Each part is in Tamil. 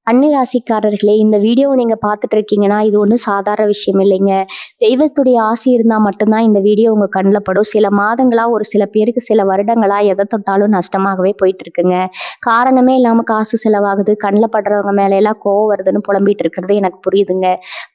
ராசிக்காரர்களே, இந்த வீடியோவை நீங்க பார்த்துட்டு இருக்கீங்கன்னா, இது ஒண்ணும் சாதாரண விஷயம் இல்லைங்க. தெய்வத்துடைய ஆசி இருந்தா மட்டும் தான் இந்த வீடியோ உங்க கண்ல படும். சில மாதங்களா, ஒரு சில பேருக்கு சில வருடங்களா எத தொட்டாலும் நஷ்டமாகவே போயிட்டு இருக்குங்க. காரணமே இல்லாம காசு செலவாகுது, கண்ல படுறவங்க மேல எல்லாம் கோவம் வருதுன்னு புலம்பிட்டு இருக்கிறது எனக்கு புரியுதுங்க.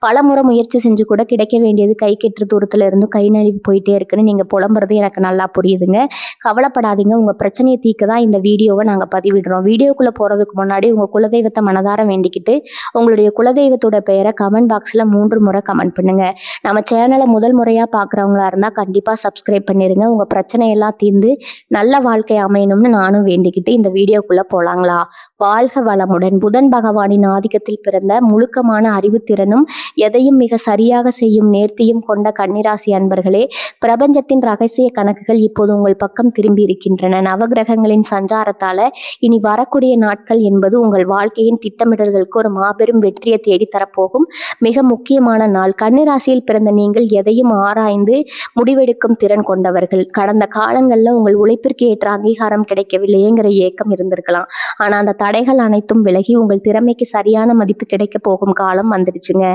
பலமுறை முயற்சி செஞ்சு கூட கிடைக்க வேண்டியது கைக்கெட்டுற தூரத்துல இருந்தும் கை நழுவி போயிட்டே இருக்குன்னு நீங்க புலம்புறது எனக்கு நல்லா புரியுதுங்க. கவலைப்படாதீங்க. உங்க பிரச்சனையை தீர்க்க தான் இந்த வீடியோவை நாங்க பதிவிடுறோம். வீடியோக்குள்ள போறதுக்கு முன்னாடி உங்க குலதெய்வத்தை மனதார வேண்டிக்கிட்டு உங்களுடைய குலதெய்வத்தோட பெயரை கமெண்ட் பாக்ஸ்ல 3 முறை கமெண்ட் பண்ணுங்க. நம்ம சேனலை முதல் முறையா பாக்குறவங்களா இருந்தா கண்டிப்பா சப்ஸ்கிரைப் பண்ணிருங்க. உங்க பிரச்சனை எல்லாம் தீர்ந்து நல்ல வாழ்க்கை அமையணும்னு நானும் வேண்டிக்கிட்டு இந்த வீடியோக்குள்ள போலாங்களா? வாழ்க வளமுடன். புதன் பகவானின் ஆதிக்கத்தில் பிறந்த முழுக்கமான அறிவுத்திறனும் எதையும் மிக சரியாக செய்யும் நேர்த்தியும் கொண்ட கன்னிராசி அன்பர்களே, பிரபஞ்சத்தின் ரகசிய கணக்குகள் இப்போது உங்கள் பக்கம் திரும்பி இருக்கின்றன. நவகிரகங்களின் சஞ்சாரத்தால இனி வரக்கூடிய நாட்கள் என்பது உங்கள் வாழ்க்கையின் திட்டமிடல்களுக்கு ஒரு மாபெரும் வெற்றியை தேடி தரப்போகும் மிக முக்கியமான நாள். கன்னிராசியில் பிறந்த நீங்கள் எதையும் ஆராய்ந்து முடிவெடுக்கும் திறன் கொண்டவர்கள். கடந்த காலங்களில் உங்கள் உழைப்பிற்கு ஏற்ற அங்கீகாரம் கிடைக்கவில்லையேங்கிற ஏக்கம் இருந்திருக்கலாம். ஆனா அந்த தடைகள் அனைத்தும் விலகி உங்கள் திறமைக்கு சரியான மதிப்பு கிடைக்க போகும் காலம் வந்துடுச்சுங்க.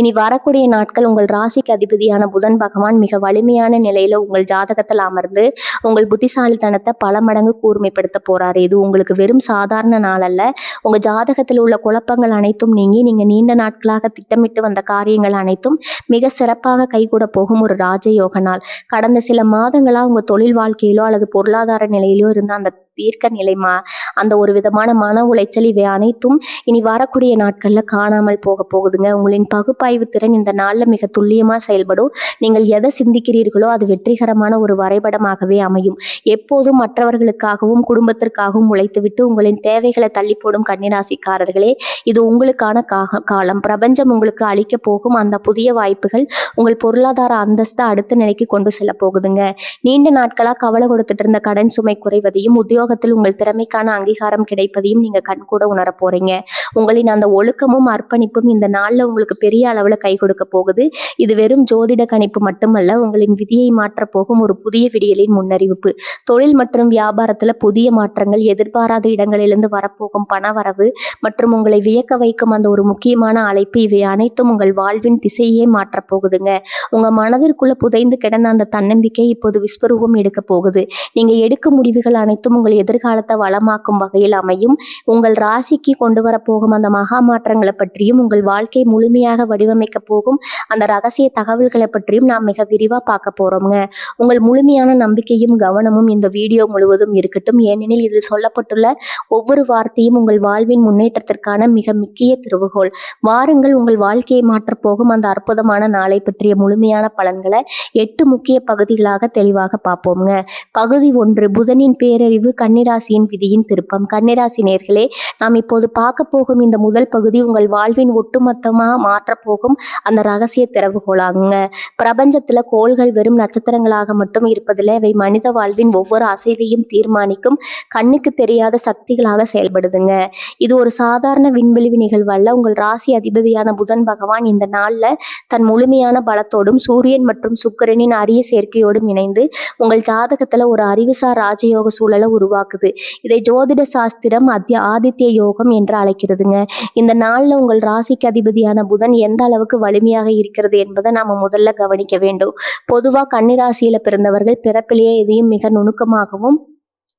இனி வரக்கூடிய நாட்கள் உங்கள் ராசிக்கு அதிபதியான புதன் பகவான் மிக வலிமையான நிலையில உங்கள் ஜாதகத்தில் அமர்ந்து உங்கள் புத்திசாலித்தனத்தை பல மடங்கு கூர்மைப்படுத்த போறாரு. இது உங்களுக்கு வெறும் சாதாரண நாள் அல்ல. உங்க ஜாதகத்தில் உள்ள குழப்பங்கள் அனைத்தும் நீங்கி நீங்க நீண்ட நாட்களாக திட்டமிட்டு வந்த காரியங்கள் அனைத்தும் மிக சிறப்பாக கைகூட போகும் ஒரு ராஜயோக நாள். கடந்த சில மாதங்களா உங்க தொழில் வாழ்க்கையிலோ அல்லது பொருளாதார நிலையிலோ இருந்த அந்த தீர்க்க நிலைமா அந்த ஒரு விதமான மன உளைச்சல் இவை அனைத்தும் இனி வரக்கூடிய நாட்கள்ல காணாமல் போக போகுதுங்க. உங்களின் பகுப்பாய்வு திறன் இந்த நாள்ல மிக துல்லியமா செயல்படும். நீங்கள் எதை சிந்திக்கிறீர்களோ அது வெற்றிகரமான ஒரு வரைபடமாகவே அமையும். எப்போதும் மற்றவர்களுக்காகவும் குடும்பத்திற்காகவும் உழைத்துவிட்டு உங்களின் தேவைகளை தள்ளி போடும் கன்னிராசிக்காரர்களே, இது உங்களுக்கான காலம். பிரபஞ்சம் உங்களுக்கு அளிக்க போகும் அந்த புதிய வாய்ப்புகள் உங்கள் பொருளாதார அந்தஸ்தை அடுத்த நிலைக்கு கொண்டு செல்ல போகுதுங்க. நீண்ட நாட்களா கவலை கொடுத்துட்டு இருந்த கடன் சுமை குறைவதையும் உத்தியோகத்தில் உங்கள் திறமைக்கான அங்கீகாரம் கிடைப்பதையும் நீங்க கண்கூட உணர போறீங்க. உங்களின் அந்த ஒழுக்கமும் அர்ப்பணிப்பும் இந்த நாள்ல உங்களுக்கு பெரிய அளவுல கை கொடுக்க போகுது. இது வெறும் ஜோதிட கணிப்பு மட்டுமல்ல, உங்களின் விதியை மாற்ற போகும் ஒரு புதிய விடியலின் முன்னறிவிப்பு. தொழில் மற்றும் வியாபாரத்துல புதிய மாற்றங்கள், எதிர்பாராத இடங்களிலிருந்து வரப்போகும் பணவரவு மற்றும் உங்களை வியக்க வைக்கும் அந்த ஒரு முக்கியமான அழைப்பு, இவை அனைத்தும் உங்கள் வாழ்வின் திசையே மாற்ற போகுதுங்க. உங்க மனதிற்குள்ள புதைந்து கிடந்த அந்த தன்னம்பிக்கை இப்போது விஸ்வரூபம் எடுக்க போகுது. நீங்க எடுக்கும் முடிவுகள் அனைத்தும் உங்கள் எதிர்காலத்தை வளமாக்கும் வகையில் அமையும். உங்கள் ராசிக்கு கொண்டு வரப்போகும் அந்த மகா மாற்றங்களை பற்றியும் உங்கள் வாழ்க்கை முழுமையாக வடிவமைக்க போகும் அந்த ரகசிய தகவல்களை பற்றியும் நாம் மிக விரிவா பார்க்க போறோம்ங்க. உங்கள் முழுமையான நம்பிக்கையும் கவனமும் இந்த வீடியோ முழுவதும் இருக்கட்டும். ஏனெனில் இதில் சொல்லப்பட்டுள்ள ஒவ்வொரு வார்த்தையும் உங்கள் வாழ்வின் முன்னேற்றத்திற்கான மிக முக்கிய திறவுகோல். வாருங்கள், உங்கள் வாழ்க்கையை மாற்றப் போகும் அந்த அற்புதமான நாளை பற்றிய முழுமையான பலன்களை 8 முக்கிய பகுதிகளாக தெளிவாக பார்ப்போம்ங்க. பகுதி 1, புதனின் பேரறிவு, கன்னிராசியின் விதியின் திருப்பம். கன்னிராசி நேர்களே, நாம் இப்போது பார்க்க போகும் இந்த முதல் பகுதி உங்கள் வாழ்வின் ஒட்டுமொத்தமா மாற்றப் போகும் அந்த ரகசிய திறவுகோலாகுங்க. பிரபஞ்சத்துல கோள்கள் வெறும் நட்சத்திரங்களாக மட்டும் இருப்பதில்லை, அவை மனித வாழ்வின் ஒவ்வொரு அசைவையும் தீர்மானிக்கும் கண்ணுக்கு தெரியாத சக்திகளாக செயல்படுதுங்க. இது ஒரு சாதாரண விண்வெளி நிகழ்வு அல்ல. உங்கள் ராசி அதிபதியான புதன் பகவான் இந்த நாள்ல தன் முழுமையான பலத்தோடும் சூரியன் மற்றும் சுக்கிரனின் அரிய சேர்க்கையோடும் இணைந்து உங்கள் ஜாதகத்துல ஒரு அறிவுசார் ராஜயோக சூழலை உருவாக்குது. இதை ஜோதிட சாஸ்திரம் ஆதித்ய யோகம் என்று அழைக்கிறதுங்க. இந்த நாள்ல உங்கள் ராசிக்கு அதிபதியான புதன் எந்த அளவுக்கு வலிமையாக இருக்கிறது என்பதை நாம முதல்ல கவனிக்க வேண்டும். பொதுவா கன்னிராசியில பிறந்தவர்கள் பிறப்பிலேயே எதையும் மிக நுணுக்கமாகவும்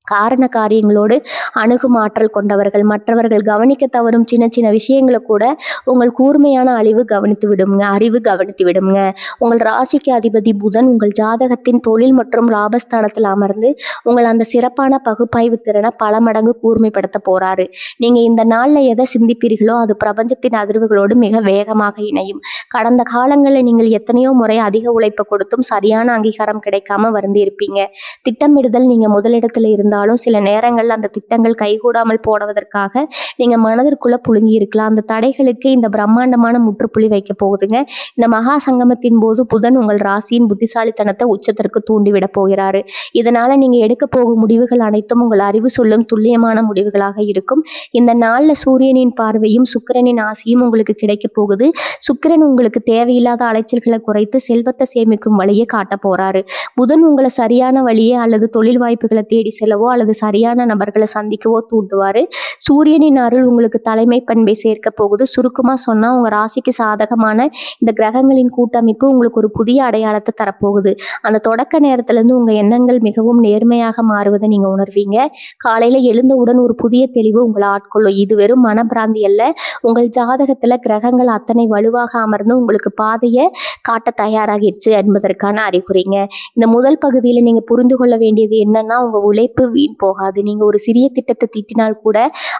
காரண காரியங்களோடு அணுகும் ஆற்றல் கொண்டவர்கள். மற்றவர்கள் கவனிக்க தவறும் சின்ன சின்ன விஷயங்களை கூட உங்கள் கூர்மையான அறிவு கவனித்து விடுங்க. உங்கள் ராசிக்கு அதிபதி புதன் உங்கள் ஜாதகத்தின் தொழில் மற்றும் லாபஸ்தானத்தில் அமர்ந்து உங்கள் அந்த சிறப்பான பகுப்பாய்வு திறனை பல மடங்கு கூர்மைப்படுத்த போறாரு. நீங்க இந்த நாள்ல எதை சிந்திப்பீர்களோ அது பிரபஞ்சத்தின் அதிர்வுகளோடு மிக வேகமாக இணையும். கடந்த காலங்களில் நீங்கள் எத்தனையோ முறை அதிக உழைப்பு கொடுத்தும் சரியான அங்கீகாரம் கிடைக்காம வருந்தி இருப்பீங்க. திட்டமிடுதல் நீங்க முதலிடத்துல இருந்தாலும் சில நேரங்கள்ல அந்த திட்டங்கள் கைகூடாமல் போடுவதற்காக நீங்க மனதிற்குள்ள புழுங்கி இருக்கலாம். அந்த தடைகளுக்கு இந்த பிரம்மாண்டமான முற்றுப்புள்ளி வைக்க போகுதுங்க. இந்த மகா சங்கமத்தின் போது புதன் உங்கள் ராசியின் புத்திசாலித்தனத்தை உச்சத்திற்கு தூண்டிவிட போகிறாரு. இதனால நீங்க எடுக்க போகும் முடிவுகள் அனைத்தும் உங்கள் அறிவு சொல்லும் துல்லியமான முடிவுகளாக இருக்கும். இந்த நாள்ல சூரியனின் பார்வையும் சுக்கிரனின் ஆசையும் உங்களுக்கு கிடைக்க போகுது. சுக்கிரன் உங்களுக்கு தேவையில்லாத அலைச்சல்களை குறைத்து செல்வத்தை சேமிக்கும் வழியை காட்ட போறாரு. புதன் உங்களை சரியான வழியை அல்லது தொழில் வாய்ப்புகளை தேடி செல்லவோ செயல்படவோ அல்லது சரியான நபர்களை சந்திக்கவோ தூண்டுவாரு. சூரியனின் அருள் உங்களுக்கு தலைமை பண்பை சேர்க்க போகுது. சுருக்கமா சொன்னா உங்க ராசிக்கு சாதகமான இந்த கிரகங்களின் கூட்டமைப்பு உங்களுக்கு ஒரு புதிய அடையாளத்தை தரப்போகுது. அந்த தொடக்க நேரத்துல இருந்து உங்க எண்ணங்கள் மிகவும் நேர்மையாக மாறுவதை நீங்க உணர்வீங்க. காலையில எழுந்தவுடன் ஒரு புதிய தெளிவு உங்களை ஆட்கொள்ளும். இது வெறும் மனப்பிராந்தி அல்ல. உங்கள் ஜாதகத்துல கிரகங்கள் அத்தனை வலுவாக அமர்ந்து உங்களுக்கு பாதையை காட்ட தயாராகிடுச்சு என்பதற்கான அறிகுறிங்க. இந்த முதல் பகுதியில நீங்க புரிந்து கொள்ள வேண்டியது என்னன்னா, உங்க உழைப்பு வீண் போகாது. நீங்க ஒரு சிறிய திட்டத்தை தீட்டினால் கூட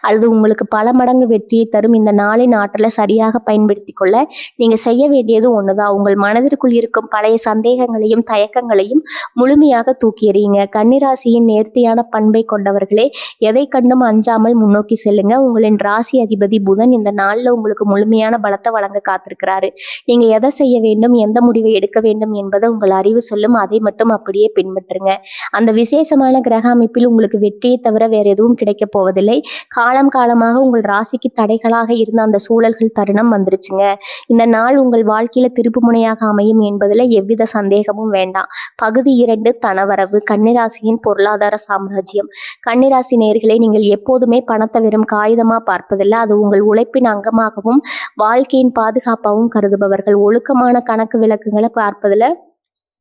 அல்லது உங்களுக்கு பல மடங்கு வெற்றியை தரும் இந்த நாளின் ஆற்றலை சரியாக பயன்படுத்தி கொள்ள நீங்க செய்ய வேண்டியது ஒண்ணுதான். உங்கள் மனதிற்குள் இருக்கும் பழைய சந்தேகங்களையும் தயக்கங்களையும் முழுமையாக தூக்கி எறியுங்க. கன்னிராசியின் நேர்த்தியான பண்பை கொண்டவர்களே, எதை கண்டும் அஞ்சாமல் முன்னோக்கி செல்லுங்க. உங்களின் ராசி அதிபதி புதன் இந்த நாள்ல உங்களுக்கு முழுமையான பலத்தை வழங்க காத்திருக்கிறாரு. நீங்க எதை செய்ய வேண்டும், எந்த முடிவை எடுக்க வேண்டும் என்பதை உங்கள் அறிவு சொல்லும். அதை மட்டும் அப்படியே பின்பற்றுங்க. அந்த விசேஷமான கிரக அமைப்பில் உங்களுக்கு வெற்றியை தவிர வேற எதுவும் கிடைக்க போவதில்லை. காலம் காலமாக உங்கள் ராசிக்கு தடைகளாக இருந்த அந்த சூழல்கள் தருணம் வந்துருச்சுங்க. இந்த நாள் உங்கள் வாழ்க்கையில திருப்பு முனையாக அமையும் என்பதுல எவ்வித சந்தேகமும் வேண்டாம். பகுதி 2, தனவரவு. கன்னிராசியின் பொருளாதார சாம்ராஜ்யம். கன்னிராசி நேயர்களே, நீங்கள் எப்போதுமே பணத்தை வெறும் காகிதமா பார்ப்பதில்லை. அது உங்கள் உழைப்பின் அங்கமாகவும் வாழ்க்கையின் பாதுகாப்பாகவும் கருதுபவர்கள். ஒழுக்கமான கணக்கு விளக்குகளை பார்ப்பதில்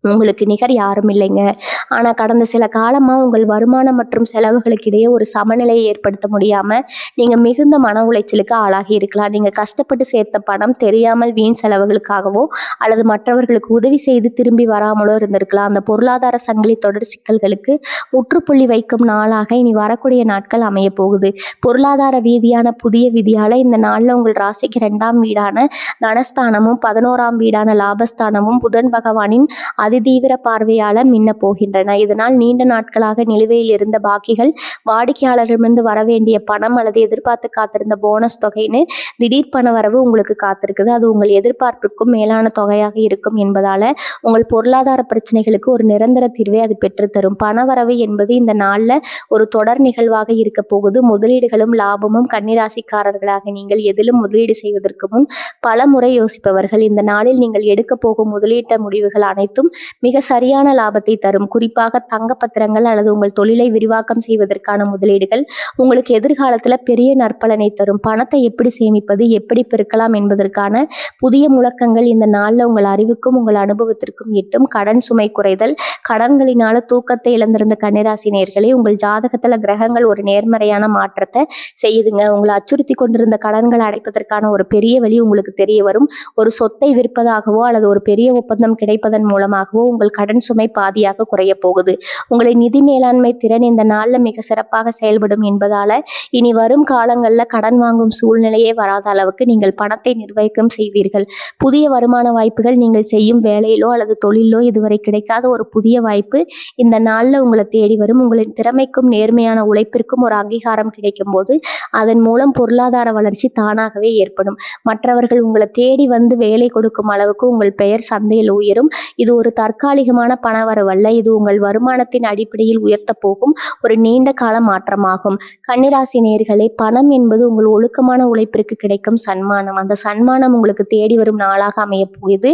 உங்களுக்கு நிகர் யாரும் இல்லைங்க. ஆனா கடந்த சில காலமா உங்கள் வருமானம் மற்றும் செலவுகளுக்கு இடையே ஒரு சமநிலையை ஏற்படுத்த முடியாம நீங்க மிகுந்த மன உளைச்சலுக்கு ஆளாகி இருக்கலாம். நீங்க கஷ்டப்பட்டு சேர்த்த பணம் தெரியாமல் வீண் செலவுகளுக்காகவோ அல்லது மற்றவர்களுக்கு உதவி செய்து திரும்பி வராமலோ இருந்திருக்கலாம். அந்த பொருளாதார சங்கிலி தொடர் சிக்கல்களுக்கு முற்றுப்புள்ளி வைக்கும் நாளாக இனி வரக்கூடிய நாட்கள் அமைய போகுது. பொருளாதார ரீதியான புதிய விதியால இந்த நாள்ல உங்கள் ராசிக்கு 2ஆம் வீடான தனஸ்தானமும் 11ஆம் வீடான லாபஸ்தானமும் புதன் பகவானின் அதிதீவிர பார்வையால மின்ன போகின்றன. இதனால் நீண்ட நாட்களாக நிலுவையில் இருந்த பாக்கிகள், வாடிக்கையாளரிடமிருந்து வரவேண்டிய பணம் அல்லது எதிர்பார்த்து காத்திருந்த போனஸ் தொகைன்னு திடீர் பண வரவு உங்களுக்கு காத்திருக்குது. அது உங்கள் எதிர்பார்ப்பிற்கும் மேலான தொகையாக இருக்கும் என்பதால உங்கள் பொருளாதார பிரச்சனைகளுக்கு ஒரு நிரந்தர தீர்வை அது பெற்றுத்தரும். பணவரவு என்பது இந்த நாள்ல ஒரு தொடர் நிகழ்வாக இருக்க போகுது. முதலீடுகளும் லாபமும் கன்னிராசிக்காரர்களாக நீங்கள் எதிலும் முதலீடு செய்வதற்கு முன் பல முறை யோசிப்பவர்கள். இந்த நாளில் நீங்கள் எடுக்க போகும் முதலீட்டு முடிவுகள் அனைத்தும் மிக சரியான லாபத்தை தரும். குறிப்பாக தங்க பத்திரங்கள் அல்லது உங்கள் தொழிலை விரிவாக்கம் செய்வதற்கான முதலீடுகள் உங்களுக்கு எதிர்காலத்துல பெரிய நற்பலனை தரும். பணத்தை எப்படி சேமிப்பது, எப்படி பெருக்கலாம் என்பதற்கான புதிய முழக்கங்கள் இந்த நாள்ல உங்கள் அறிவுக்கும் உங்கள் அனுபவத்திற்கும் எட்டும். கடன் சுமை குறைதல். கடன்களினால தூக்கத்தை இழந்திருந்த கன்னிராசி நேயர்களே, உங்கள் ஜாதகத்துல கிரகங்கள் ஒரு நேர்மறையான மாற்றத்தை செய்யுதுங்க. உங்களை அச்சுறுத்தி கொண்டிருந்த கடன்களை அடைப்பதற்கான ஒரு பெரிய வழி உங்களுக்கு தெரிய வரும். ஒரு சொத்தை விற்பதாகவோ அல்லது ஒரு பெரிய ஒப்பந்தம் கிடைப்பதன் மூலமாகவோ உங்கள் கடன் சுமை பாதியாக குறைய போகுது. உங்களை நிதி மேலாண்மை திறன் இந்த நாள்ல மிக சிறப்பாக செயல்படும் என்பதால இனி வரும் காலங்கள்ல கடன் வாங்கும் சூழ்நிலையே வராத அளவுக்கு நீங்கள் பணத்தை நிர்வகிக்கம் செய்வீர்கள். புதிய வருமான வாய்ப்புகள், நீங்கள் செய்யும் வேலையிலோ அல்லது தொழிலோ இதுவரை கிடைக்காத ஒரு புதிய வாய்ப்பு இந்த நாள்ல உங்களை தேடி வரும். உங்களின் திறமைக்கும் நேர்மையான உழைப்பிற்கும் ஒரு அங்கீகாரம் கிடைக்கும் போது அதன் மூலம் பொருளாதார வளர்ச்சி தானாகவே ஏற்படும். மற்றவர்கள் உங்களை தேடி வந்து வேலை கொடுக்கும் அளவுக்கு உங்கள் பெயர் சந்தையில் உயரும். இது ஒரு தற்காலிகமான பணவரவல்ல. இது உங்கள் வருமானத்தின் அடிப்படையில் உயர்த்த போகும் ஒரு நீண்ட கால மாற்றமாகும். கன்னிராசி நேயர்களே, பணம் என்பது உங்கள் ஒழுக்கமான உழைப்பிற்கு கிடைக்கும் சன்மானம். அந்த சன்மானம் உங்களுக்கு தேடி வரும் நாளாக அமைய போகுது.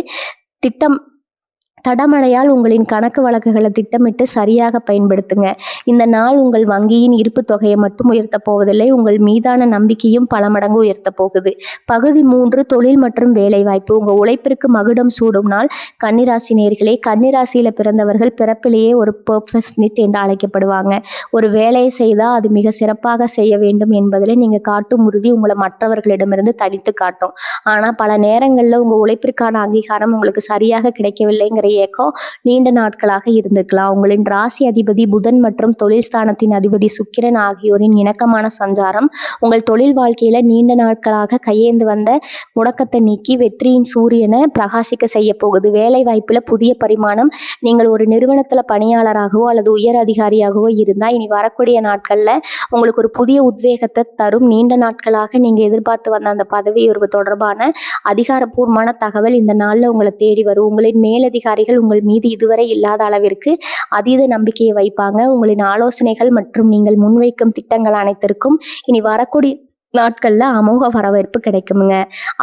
தடமடையால் உங்களின் கணக்கு வழக்குகளை திட்டமிட்டு சரியாக பயன்படுத்துங்க. இந்த நாள் உங்கள் வங்கியின் இருப்பு தொகையை மட்டும் உயர்த்த போவதில்லை, உங்கள் மீதான நம்பிக்கையும் பல மடங்கு உயர்த்த போகுது. பகுதி 3, தொழில் மற்றும் வேலைவாய்ப்பு. உங்கள் உழைப்பிற்கு மகுடம் சூடும் நாள். கன்னிராசி நேயர்களே, கன்னிராசியில பிறந்தவர்கள் பிறப்பிலேயே ஒரு பெர்ஃபெக்ஷனிஸ்ட் என்று அழைக்கப்படுவாங்க. ஒரு வேலையை செய்தால் அது மிக சிறப்பாக செய்ய வேண்டும் என்பதில் நீங்கள் காட்டும் உறுதி உங்களை மற்றவர்களிடமிருந்து தனித்து காட்டும். ஆனால் பல நேரங்களில் உங்கள் உழைப்பிற்கான அங்கீகாரம் உங்களுக்கு சரியாக கிடைக்கவில்லைங்கிற ஏக்கம் நீண்ட நாட்களாக இருந்திருக்கலாம். உங்களின் ராசி அதிபதி புதன் மற்றும் தொழில் ஸ்தானத்தின் அதிபதி சுக்கிரன் ஆகியோரின் இணக்கமான சஞ்சாரம் உங்கள் தொழில் வாழ்க்கையில நீண்ட நாட்களாக கையேந்து வந்த முடக்கத்தை நீக்கி வெற்றியின் சூரியனை பிரகாசிக்க செய்ய போகுது. வேலை வாய்ப்புல புதிய பரிமாணம். நீங்கள் ஒரு நிறுவனத்துல பணியாளராகவோ அல்லது உயர் அதிகாரியாகவோ இருந்தால் இனி வரக்கூடிய நாட்கள்ல உங்களுக்கு ஒரு புதிய உத்வேகத்தை தரும். நீண்ட நாட்களாக நீங்க எதிர்பார்த்து வந்த அந்த பதவி உயர்வு தொடர்பான அதிகாரப்பூர்வமான தகவல் இந்த நாள்ல உங்களை தேடி வரும். உங்களின் மேலதிகாரிகள் உங்கள் மீது இதுவரை இல்லாத அளவிற்கு அதீத நம்பிக்கையை வைப்பாங்க. உங்களின் ஆலோசனைகள் மற்றும் நீங்கள் முன்வைக்கும் திட்டங்கள் அனைத்திற்கும் இனி வரக்கூடிய நாட்கள்ல அமோக வரவேற்பு கிடைக்குமுங்க.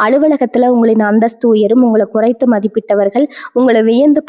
அலுவலகத்துல உங்களின் அந்தஸ்து உயரும். உங்களை குறைத்து மதிப்பிட்டவர்கள் உங்களை வியந்து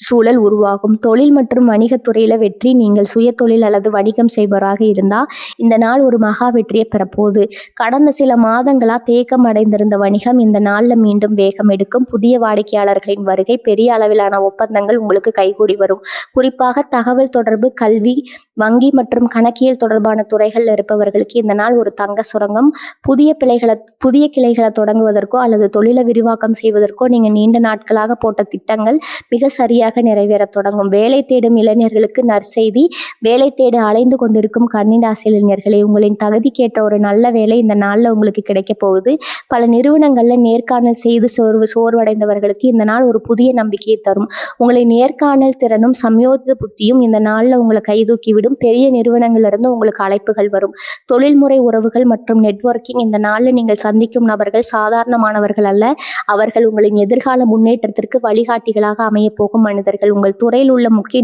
சூழல் உருவாகும். தொழில் மற்றும் வணிகத்துறையில வெற்றி. நீங்கள் சுய தொழில் அல்லது வணிகம் செய்பவராக இருந்தா இந்த நாள் ஒரு மகா வெற்றியை பெறப்போகுது. கடந்த சில மாதங்களா தேக்கம் அடைந்திருந்த வணிகம் இந்த நாள்ல மீண்டும் வேகம் எடுக்கும். புதிய வாடிக்கையாளர்களின் வருகை, பெரிய அளவிலான ஒப்பந்தங்கள் உங்களுக்கு கைகூடி வரும். குறிப்பாக தகவல் தொடர்பு, கல்வி, வங்கி மற்றும் கணக்கியல் தொடர்பான துறைகள்ல இருப்பவர்களுக்கு இந்த நாள் ஒரு தங்க சுரங்கம். புதிய கிளைகளை தொடங்குவதற்கோ அல்லது தொழிலை விரிவாக்கம் செய்வதற்கோ நீங்க நீண்ட நாட்களாக போட்ட திட்டங்கள் மிக சரியாக நிறைவேற தொடங்கும். வேலை தேடும் இளைஞர்களுக்கு நற்செய்தி. வேலை தேட அலைந்து கொண்டிருக்கும் கன்னிராசி இளைஞர்களே, உங்களின் தகுதிக்கேற்ற ஒரு நல்ல வேலை இந்த நாள்ல உங்களுக்கு கிடைக்க போகுது. பல நிறுவனங்கள்ல நேர்காணல் செய்து சோர்வடைந்தவர்களுக்கு இந்த நாள் ஒரு புதிய நம்பிக்கையை தரும். உங்களின் நேர்காணல் திறனும் சமயோஜித புத்தியும் இந்த நாள்ல உங்களை கைதூக்கிவிடும். பெரிய நிறுவனங்கள்ல இருந்து உங்களுக்கு அழைப்புகள் வரும். தொழில்முறை உறவுகள் மற்றும் நெட்வொர்க்கிங். இந்த நாள்ல நீங்கள் சந்திக்கும் நபர்கள் சாதாரணமானவர்கள் அல்ல. அவர்கள் உங்களின் எதிர்கால முன்னேற்றத்திற்கு வழிகாட்டிகளாக அமைய போகும் மனிதர்கள். உங்கள் துறையில் உள்ள முக்கிய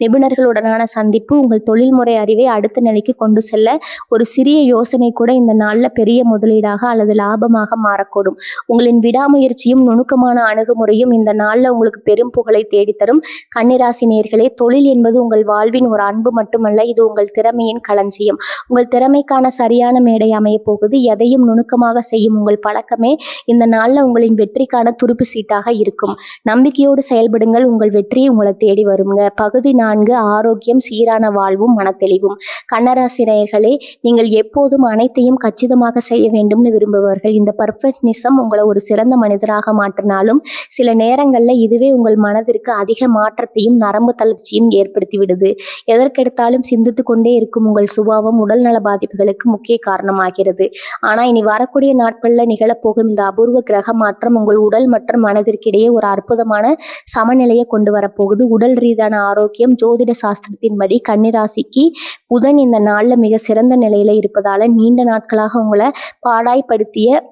நிபுணர்களுடனான சந்திப்பு உங்கள் தொழில்முறை அறிவை அடுத்த நிலைக்கு கொண்டு செல்ல ஒரு சிறிய யோசனை கூட இந்த நாள்ல பெரிய முதலீடாக அல்லது லாபமாக மாறக்கூடும். உங்களின் விடாமுயற்சியும் நுணுக்கமான அணுகுமுறையும் இந்த நாள்ல உங்களுக்கு பெரும் புகழை தேடித்தரும். கன்னிராசி நேயர்களே, தொழில் என்பது உங்கள் வாழ்வின் ஒரு அன்பு மட்டுமல்ல, இது உங்கள் திறமையின் களஞ்சியம். உங்கள் திறமைக்கான சரியான மேடை அமைய போகுது. எதையும் நுணுக்கமாக செய்யும் உங்கள் பழக்கமே இந்த நாள்ல உங்களின் வெற்றிக்கான துருப்பு சீட்டாக இருக்கும். நம்பிக்கையோடு செயல்படுங்கள். உங்கள் வெற்றி உங்களை தேடி வருங்க. பகுதி 4. ஆரோக்கியம், சீரான வாழ்வும் மனத்தெளிவும். கன்னிராசி நேயர்களே, நீங்கள் எப்போதும் அனைத்தையும் கச்சிதமாக செய்ய வேண்டும்னு விரும்புபவர்கள். இந்த பர்ஃபெக்ஷனிசம் உங்களை ஒரு சிறந்த மனிதராக மாற்றினாலும் சில நேரங்கள்ல இதுவே உங்கள் மனதிற்கு அதிக மாற்றத்தையும் நரம்பு தளர்ச்சியும் ஏற்படுத்தி விடுது. எதற்கெடுத்தாலும் சிந்தித்து கொண்டே இருக்கும் உங்கள் சுபாவம் உடல்நல பாதிப்புகளுக்கு முக்கிய காரணமாகிறது. ஆனா இனி வரக்கூடிய நாட்கள்ல நிகழப்போகும் இந்த அபூர்வ கிரக மாற்றம் உங்கள் உடல் மற்றும் மனதிற்கிடையே ஒரு அற்புதமான சமநிலையை கொண்டு வரப்போகுது. உடல் ரீதியான ஆரோக்கியம். ஜோதிட சாஸ்திரத்தின்படி கன்னிராசிக்கு புதன் இந்த நாள்ல மிக சிறந்த நிலையில இருப்பதால நீண்ட நாட்களாக உங்களை பாடாய்படுத்திய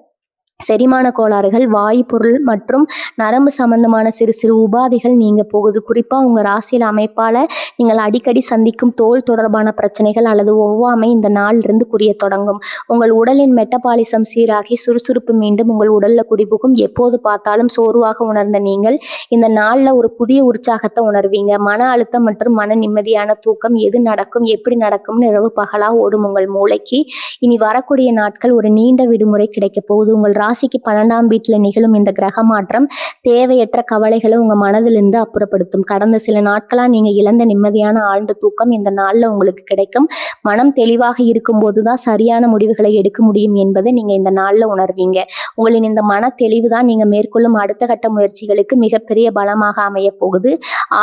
செரிமான கோளாறுகள், வாயு பொருள் மற்றும் நரம்பு சம்பந்தமான சிறு சிறு உபாதைகள் நீங்க போகுது. குறிப்பா உங்க ராசியில அமைப்பால நீங்கள் அடிக்கடி சந்திக்கும் தோல் தொடர்பான பிரச்சனைகள் அல்லது ஒவ்வாமை இந்த நாளிலிருந்து குறைய தொடங்கும். உங்கள் உடலின் மெட்டபாலிசம் சீராகி சுறுசுறுப்பு மீண்டும் உங்கள் உடல்ல குடிபுகும். எப்போது பார்த்தாலும் சோர்வாக உணர்ந்த நீங்கள் இந்த நாள்ல ஒரு புதிய உற்சாகத்தை உணர்வீங்க. மன அழுத்தம் மற்றும் மன நிம்மதியான தூக்கம். எது நடக்கும், எப்படி நடக்கும்னு இரவு பகலா ஓடும் உங்கள் மூளைக்கு இனி வரக்கூடிய நாட்கள் ஒரு நீண்ட விடுமுறை கிடைக்க போகுது. உங்கள் ராசிக்கு 12ஆம் வீட்டில் நிகழும் இந்த கிரக மாற்றம் தேவையற்ற கவலைகளை உங்க மனதிலிருந்து அப்புறப்படுத்தும். கடந்த சில நாட்களா நீங்க இழந்த நிம்மதியான ஆழ்ந்த தூக்கம் இந்த நாள்ல உங்களுக்கு கிடைக்கும். மனம் தெளிவாக இருக்கும் போதுதான் சரியான முடிவுகளை எடுக்க முடியும் என்பதை நீங்க இந்த நாள்ல உணர்வீங்க. உங்களின் இந்த மன தெளிவு தான் நீங்க மேற்கொள்ளும் அடுத்த கட்ட முயற்சிகளுக்கு மிகப்பெரிய பலமாக அமைய போகுது.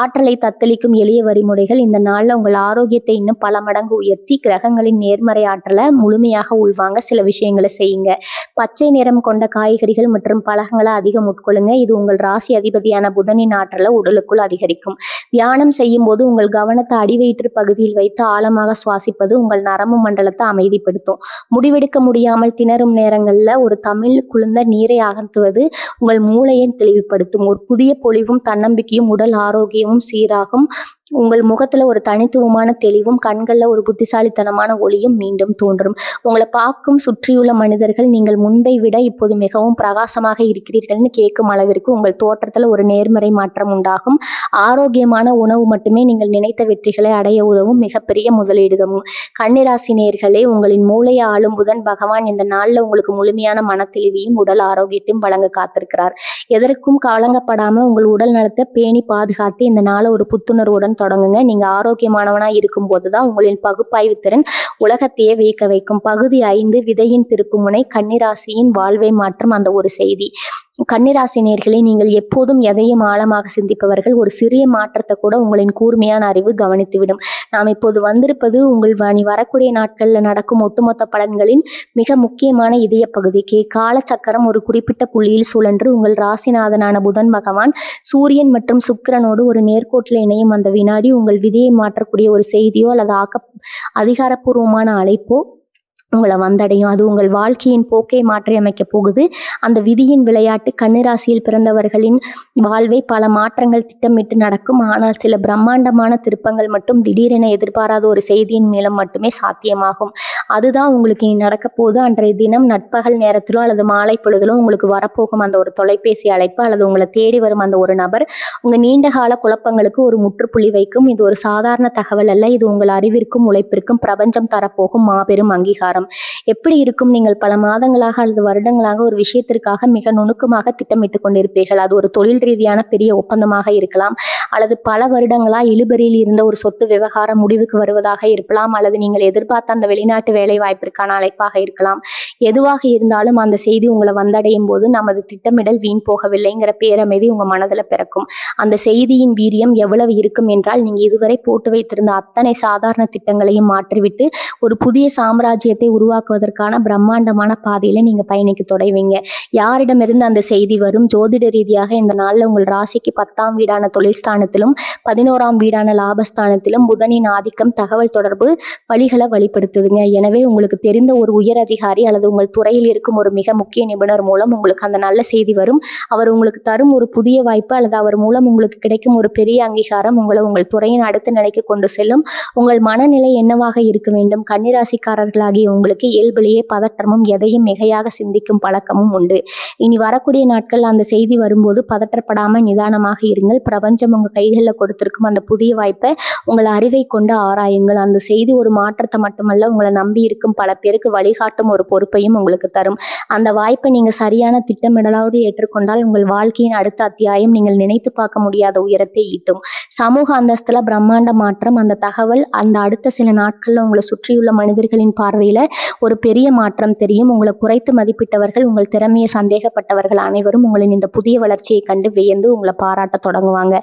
ஆற்றலை தத்தளிக்கும் எளிய வழிமுறைகள் இந்த நாள்ல உங்கள் ஆரோக்கியத்தை இன்னும் பல மடங்கு உயர்த்தி கிரகங்களின் நேர்மறை ஆற்றலை முழுமையாக உள்வாங்க சில விஷயங்களை செய்யுங்க. பச்சை நிறம் கொண்ட காய்கறிகள் மற்றும் பழங்களை அதிகம் உட்கொள்ளுங்க. இது உங்கள் ராசி அதிபதியான புதனின் ஆற்றலை உடலுக்குள் அதிகரிக்கும். தியானம் செய்யும் போது உங்கள் கவனத்தை அடிவயிற்று பகுதியில் வைத்து ஆழமாக சுவாசிப்பது உங்கள் நரம்பு மண்டலத்தை அமைதிப்படுத்தும். முடிவெடுக்க முடியாமல் திணறும் நேரங்கள்ல ஒரு தமிழ் குளிர்ந்த நீரை அகற்றுவது உங்கள் மூளையை தெளிவுபடுத்தும். ஒரு புதிய பொலிவும் தன்னம்பிக்கையும் உடல் ஆரோக்கியமும் சீராகும். உங்கள் முகத்துல ஒரு தனித்துவமான தெளிவும் கண்கள்ல ஒரு புத்திசாலித்தனமான ஒளியும் மீண்டும் தோன்றும். உங்களை பார்க்கும் சுற்றியுள்ள மனிதர்கள் நீங்கள் முன்பை விட இப்போது மிகவும் பிரகாசமாக இருக்கிறீர்கள்னு கேட்கும் அளவிற்கு உங்கள் தோற்றத்துல ஒரு நேர்மறை மாற்றம் உண்டாகும். ஆரோக்கியமான உணவு மட்டுமே நீங்கள் நினைத்த வெற்றிகளை அடைய உதவும் மிகப்பெரிய முதலீடுகளும். கன்னிராசி நேயர்களே, உங்களின் மூளையை ஆளும் புதன் பகவான் இந்த நாள்ல உங்களுக்கு முழுமையான மனத்தெளிவையும் உடல் ஆரோக்கியத்தையும் வழங்க காத்திருக்கிறார். எதற்கும் கலங்கப்படாம உங்கள் உடல் நலத்தை பேணி பாதுகாத்து இந்த நாளை ஒரு புத்துணர்வுடன் தொடங்குங்க. நீங்க ஆரோக்கியமானவனா இருக்கும் போதுதான் உங்களின் பகுப்பாய்வு திறன் உலகத்தையே வியக்க வைக்கும். பகுதி 5. விதையின் திருப்புமுனை. கன்னிராசியின் வாழ்வை மாற்றும் அந்த ஒரு செய்தி. கன்னிராசி நேயர்களே, நீங்கள் எப்போதும் எதையும் ஆழமாக சிந்திப்பவர்கள். ஒரு சிறிய மாற்றத்தை கூட உங்களின் கூர்மையான அறிவு கவனித்துவிடும். நாம் இப்போது வந்திருப்பது உங்கள் வரக்கூடிய நாட்கள்ல நடக்கும் ஒட்டுமொத்த பலன்களின் மிக முக்கியமான இதய பகுதிக்கு. காலச்சக்கரம் ஒரு குறிப்பிட்ட புள்ளியில் சுழன்று உங்கள் ராசிநாதனான புதன் பகவான் சூரியன் மற்றும் சுக்கிரனோடு ஒரு நேர்கோட்டில் இணையும் அந்த வினாடி உங்கள் விதியை மாற்றக்கூடிய ஒரு செய்தியோ அல்லது அதிகாரப்பூர்வமான அழைப்போ உங்களை வந்தடையும். அது உங்கள் வாழ்க்கையின் போக்கை மாற்றி அமைக்க போகுது. அந்த விதியின் விளையாட்டு கன்னிராசியில் பிறந்தவர்களின் வாழ்வை பல மாற்றங்கள் திட்டமிட்டு நடக்கும். ஆனால் சில பிரம்மாண்டமான திருப்பங்கள் மட்டும் திடீரென எதிர்பாராத ஒரு செய்தியின் மூலம் மட்டுமே சாத்தியமாகும். அதுதான் உங்களுக்கு இனி நடக்க போகுது. அன்றைய தினம் நட்பகல் நேரத்திலோ அல்லது மாலை பொழுதிலோ உங்களுக்கு வரப்போகும் அந்த ஒரு தொலைபேசி அழைப்பு அல்லது உங்களை தேடி வரும் அந்த ஒரு நபர் உங்க நீண்ட கால குழப்பங்களுக்கு ஒரு முற்றுப்புள்ளி வைக்கும். இது ஒரு சாதாரண தகவல் அல்ல. இது உங்கள் அறிவிற்கும் உழைப்பிற்கும் பிரபஞ்சம் தரப்போகும் மாபெரும் அங்கீகாரம். எப்படி இருக்கும்? நீங்கள் பல மாதங்களாக அல்லது வருடங்களாக ஒரு விஷயத்திற்காக மிக நுணுக்கமாக திட்டமிட்டு கொண்டிருப்பீர்கள். அது ஒரு தொழில் ரீதியான பெரிய ஒப்பந்தமாக இருக்கலாம், அல்லது பல வருடங்களா இழுபறியில் இருந்த ஒரு சொத்து விவகாரம் முடிவுக்கு வருவதாக இருக்கலாம், அல்லது நீங்கள் எதிர்பார்த்த அந்த வெளிநாட்டு வேலை வாய்ப்பிற்கான அழைப்பாக இருக்கலாம். எதுவாக இருந்தாலும் அந்த செய்தி உங்களை வந்தடையும் போது நமது திட்டமிடல் வீண் போகவில்லைங்கிற பேரமைதி உங்க மனதில் பிறக்கும். அந்த செய்தியின் வீரியம் எவ்வளவு இருக்கும் என்றால், நீங்க இதுவரை போட்டு வைத்திருந்த அத்தனை சாதாரண திட்டங்களையும் மாற்றிவிட்டு ஒரு புதிய சாம்ராஜ்யத்தை உருவாக்குவதற்கான பிரம்மாண்டமான பாதையில நீங்க பயணிக்க தொடங்குவீங்க. யாரிடமிருந்து அந்த செய்தி வரும்? ஜோதிட ரீதியாக இந்த நாள்ல உங்கள் ராசிக்கு 10ஆம் வீடான தொழில் ஸ்தானத்திலும் 11ஆம் வீடான லாபஸ்தானத்திலும் புதனின் ஆதிக்கம் தகவல் தொடர்பு வழிகளை வழிபடுத்துதுங்க. எனவே உங்களுக்கு தெரிந்த ஒரு உயர் அதிகாரி அல்லது உங்கள் துறையில் இருக்கும் ஒரு மிக முக்கிய நிபுணர் மூலம் உங்களுக்கு அந்த நல்ல செய்தி வரும். அவர் உங்களுக்கு தரும் ஒரு புதிய வாய்ப்பு அல்லது அவர் மூலம் உங்களுக்கு கிடைக்கும் ஒரு பெரிய அங்கீகாரம் உங்களை உங்கள் துறையின் அடுத்த நிலைக்கு கொண்டு செல்லும். உங்கள் மனநிலை என்னவாக இருக்க வேண்டும்? கன்னிராசிக்காரர்களாகிய உங்களுக்கு இயல்பிலேயே பதற்றமும் எதையும் மிகையாக சிந்திக்கும் பழக்கமும் உண்டு. இனி வரக்கூடிய நாட்கள் அந்த செய்தி வரும்போது பதற்றப்படாம நிதானமாக இருங்கள். பிரபஞ்சம் உங்க கைகளில் கொடுத்திருக்கும் அந்த புதிய வாய்ப்பை உங்கள் அறிவை கொண்டு ஆராயுங்கள். அந்த செய்தி ஒரு மாற்றத்தை மட்டுமல்ல, உங்களை நம்பி இருக்கும் பல பேருக்கு வழிகாட்டும் ஒரு பொறுப்பையும் உங்களுக்கு தரும். அந்த வாய்ப்பை நீங்க சரியான திட்டமிடலோடு ஏற்றுக்கொண்டால் உங்கள் வாழ்க்கையின் அடுத்த அத்தியாயம் நீங்கள் நினைத்து பார்க்க முடியாத உயரத்தை ஈட்டும். சமூக அந்தஸ்துல பிரம்மாண்ட மாற்றம். அந்த தகவல் அந்த அடுத்த சில நாட்கள்ல உங்களை சுற்றியுள்ள மனிதர்களின் பார்வையில ஒரு பெரிய மாற்றம் தெரியும். உங்களை குறைத்து மதிப்பிட்டவர்கள், உங்கள் திறமையை சந்தேகப்பட்டவர்கள் அனைவரும் உங்களின் இந்த புதிய வளர்ச்சியை கண்டு வியந்து உங்களை பாராட்ட தொடங்குவாங்க.